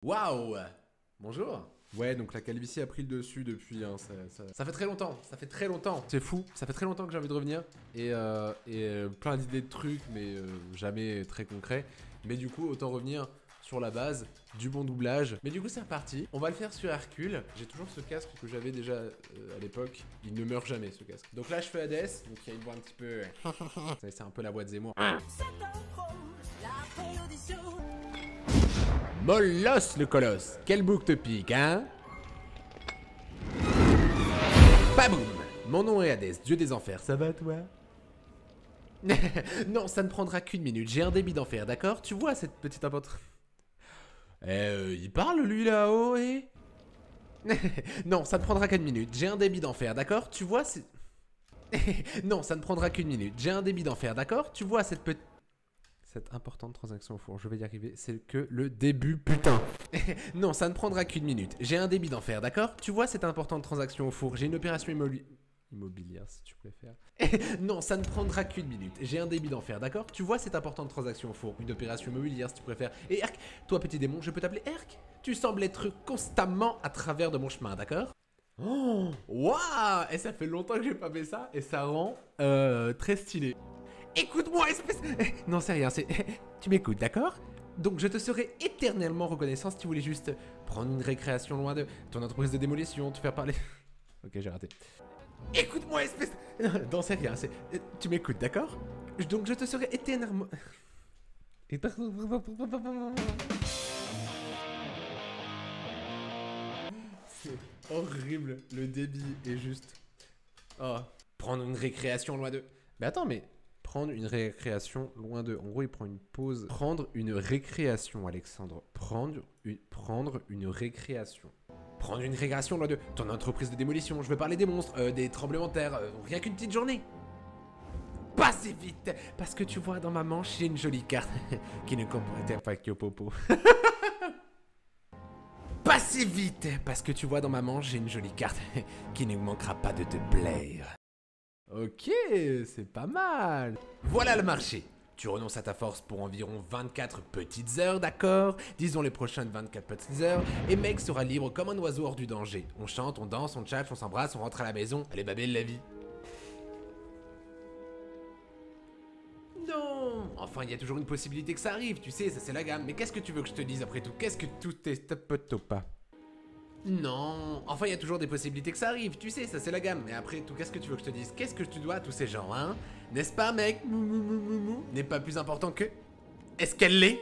Waouh! Bonjour. Ouais, donc la calvitie a pris le dessus depuis, hein, ça fait très longtemps, ça fait très longtemps. C'est fou, ça fait très longtemps que j'ai envie de revenir. Et plein d'idées de trucs, mais jamais très concrets. Mais du coup, autant revenir sur la base du bon doublage. Mais du coup, c'est reparti. On va le faire sur Hercule. J'ai toujours ce casque que j'avais déjà à l'époque. Il ne meurt jamais, ce casque. Donc là, je fais Hades, donc il y a une voix un petit peu... c'est un peu la voix de Zemmour. Molos le colosse. Quel bouc te pique, hein? Paboum! Mon nom est Hadès, dieu des enfers. Ça va, toi? Non, ça ne prendra qu'une minute. J'ai un débit d'enfer, d'accord? Tu vois cette petite importance. Il parle, lui, là-haut, et... Non, ça ne prendra qu'une minute. J'ai un débit d'enfer, d'accord? Tu vois, c'est... Non, ça ne prendra qu'une minute. J'ai un débit d'enfer, d'accord? Tu vois cette petite... Cette importante transaction au four, je vais y arriver, c'est que le début, putain. Non, ça ne prendra qu'une minute. J'ai un débit d'enfer, d'accord? Tu vois cette importante transaction au four, j'ai une opération immobilière, si tu préfères. Non, ça ne prendra qu'une minute. J'ai un débit d'enfer, d'accord? Tu vois cette importante transaction au four, une opération immobilière, si tu préfères. Et Herc, toi petit démon, je peux t'appeler Herc? Tu sembles être constamment à travers de mon chemin, d'accord? Oh, waouh! Et ça fait longtemps que j'ai pas fait ça, et ça rend très stylé. Écoute-moi, espèce... Non, c'est rien, c'est... Tu m'écoutes, d'accord? Donc je te serai éternellement reconnaissant si tu voulais juste prendre une récréation loin de ton entreprise de démolition, te faire parler... Ok, j'ai raté. Écoute-moi, espèce... Non, c'est rien, c'est... Tu m'écoutes, d'accord? Donc je te serai éternellement... C'est horrible, le débit est juste... Oh, prendre une récréation loin de... Mais attends, mais... Prendre une récréation loin de... En gros, il prend une pause. Prendre une récréation, Alexandre. Prendre une récréation. Prendre une récréation loin de ton entreprise de démolition. Je veux parler des monstres, des tremblements de terre. Rien qu'une petite journée. Pas si vite. Parce que tu vois, dans ma manche, j'ai une jolie carte qui ne comprend pas que popo. Pas si vite. Parce que tu vois, dans ma manche, j'ai une jolie carte qui ne manquera pas de te plaire. Ok, c'est pas mal. Voilà le marché. Tu renonces à ta force pour environ 24 petites heures, d'accord? Disons les prochaines 24 petites heures, et mec sera libre comme un oiseau hors du danger. On chante, on danse, on tchatche, on s'embrasse, on rentre à la maison. Elle est pas belle la vie. Non. Enfin, il y a toujours une possibilité que ça arrive, tu sais, ça c'est la gamme. Mais qu'est-ce que tu veux que je te dise après tout? Qu'est-ce que tout est pas? Non, enfin il y a toujours des possibilités que ça arrive, tu sais, ça c'est la gamme. Mais après tout, qu'est-ce que tu veux que je te dise? Qu'est-ce que tu dois à tous ces gens, hein? N'est-ce pas, mec? N'est pas plus important que... Est-ce qu'elle l'est?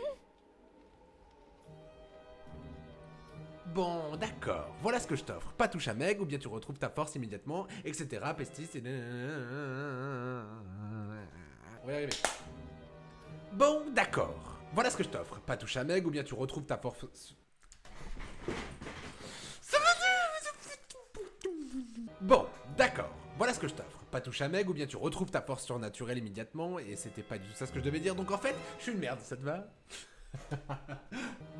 Bon, d'accord, voilà ce que je t'offre. Pas touche à Meg, ou bien tu retrouves ta force immédiatement, etc. Pestis et... On va y arriver. Bon, d'accord, voilà ce que je t'offre. Pas touche à Meg, ou bien tu retrouves ta force... Bon, d'accord. Voilà ce que je t'offre. Pas touche à Meg ou bien tu retrouves ta force surnaturelle immédiatement et c'était pas du tout ça ce que je devais dire donc en fait, je suis une merde, ça te va?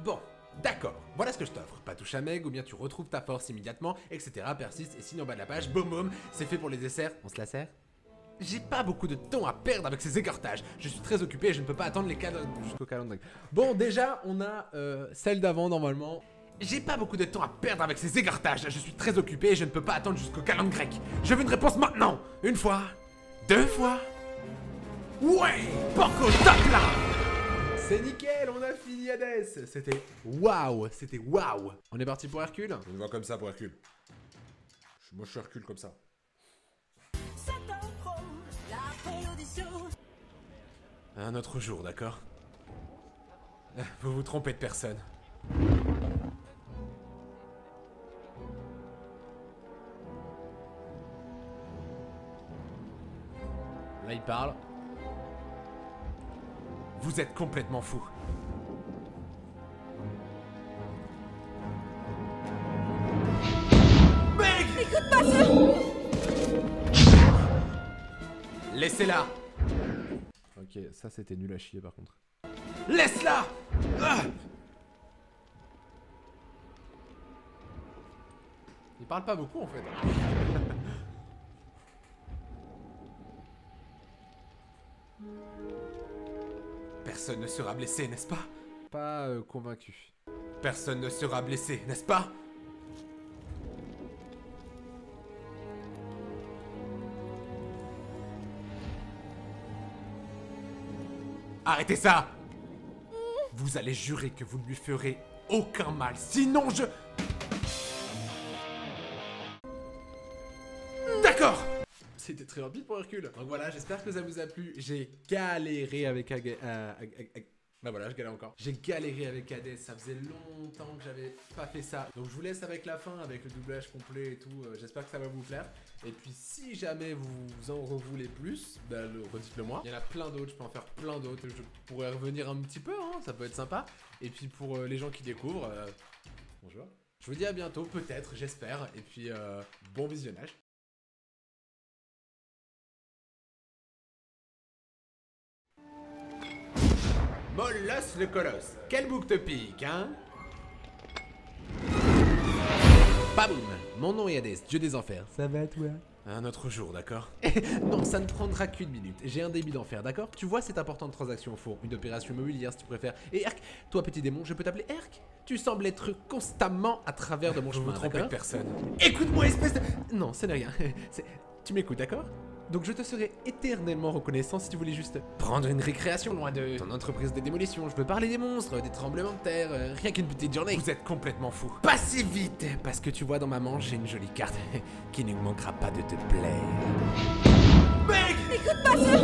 Bon, d'accord. Voilà ce que je t'offre. Pas touche à Meg ou bien tu retrouves ta force immédiatement, etc. Persiste et signe en bas de la page, boum boum, c'est fait pour les desserts. On se la sert? J'ai pas beaucoup de temps à perdre avec ces écartages. Je suis très occupé et je ne peux pas attendre les cadres jusqu'au calendrier. Bon, déjà, on a celle d'avant normalement. J'ai pas beaucoup de temps à perdre avec ces écartages. Je suis très occupé et je ne peux pas attendre jusqu'au calendrier grec. Je veux une réponse maintenant. Une fois. Deux fois. Ouais. Porco, top là. C'est nickel, on a fini Hades. C'était waouh. C'était waouh. On est parti pour Hercule? Je me vois comme ça pour Hercule. Moi je suis Hercule comme ça. Un autre jour, d'accord? Vous vous trompez de personne. Là, il parle. Vous êtes complètement fou. Mec! Écoute pas ça! Laissez-la! Ok, ça c'était nul à chier par contre. Laisse-la! Ah! Il parle pas beaucoup en fait. Personne ne sera blessé, n'est-ce pas? Pas convaincu. Personne ne sera blessé, n'est-ce pas? Arrêtez ça! Vous allez jurer que vous ne lui ferez aucun mal, sinon je... D'accord! C'était très rapide pour Hercule. Donc voilà, j'espère que ça vous a plu. J'ai galéré avec bah voilà, je galère encore. J'ai galéré avec Hades, ça faisait longtemps que j'avais pas fait ça. Donc je vous laisse avec la fin, avec le doublage complet et tout. J'espère que ça va vous plaire. Et puis si jamais vous en revoulez plus, bah redites-le moi. Il y en a plein d'autres, je peux en faire plein d'autres. Je pourrais revenir un petit peu, hein, ça peut être sympa. Et puis pour les gens qui découvrent, bonjour. Je vous dis à bientôt, peut-être, j'espère. Et puis bon visionnage. Molosse le colosse, quel bouc te pique, hein? Baboum, mon nom est Hades, dieu des enfers. Ça va toi? Un autre jour, d'accord? Non, ça ne prendra qu'une minute. J'ai un débit d'enfer, d'accord? Tu vois cette importante transaction au four, une opération immobilière si tu préfères. Et Herc, toi petit démon, je peux t'appeler Herc? Tu sembles être constamment à travers de mon chemin, d'accord? Je veux tromper personne. Écoute-moi, espèce de... Non, ce n'est rien. Tu m'écoutes, d'accord? Donc je te serai éternellement reconnaissant si tu voulais juste prendre une récréation loin de ton entreprise de démolition. Je veux parler des monstres, des tremblements de terre, rien qu'une petite journée. Vous êtes complètement fou. Pas si vite, parce que tu vois dans ma manche j'ai une jolie carte qui ne manquera pas de te plaire. Mec! Écoute pas ça!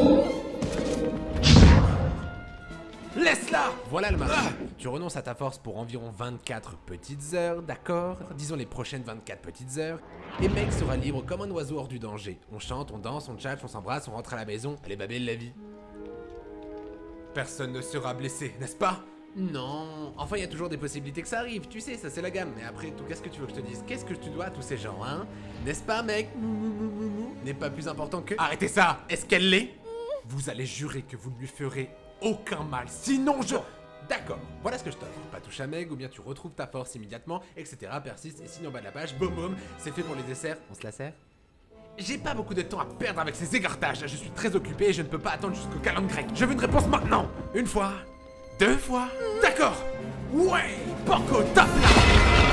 Laisse-la! Voilà le marché. Tu renonces à ta force pour environ 24 petites heures, d'accord? Disons les prochaines 24 petites heures. Et mec sera libre comme un oiseau hors du danger. On chante, on danse, on tchatche, on s'embrasse, on rentre à la maison. Elle est babelle la vie. Personne ne sera blessé, n'est-ce pas? Non, enfin il y a toujours des possibilités que ça arrive, tu sais, ça c'est la gamme. Mais après tout, qu'est-ce que tu veux que je te dise? Qu'est-ce que tu dois à tous ces gens, hein? N'est-ce pas, mec? N'est pas plus important que... Arrêtez ça! Est-ce qu'elle l'est? Vous allez jurer que vous ne lui ferez aucun mal, sinon je... D'accord, voilà ce que je t'offre. Pas touche à Meg, ou bien tu retrouves ta force immédiatement, etc. Persiste, et signe en bas de la page, boum boum, c'est fait pour les desserts. On se la sert? J'ai pas beaucoup de temps à perdre avec ces égartages, je suis très occupé et je ne peux pas attendre jusqu'au calendrier grec. Je veux une réponse maintenant! Une fois, deux fois, d'accord! Ouais! Porco, tape là!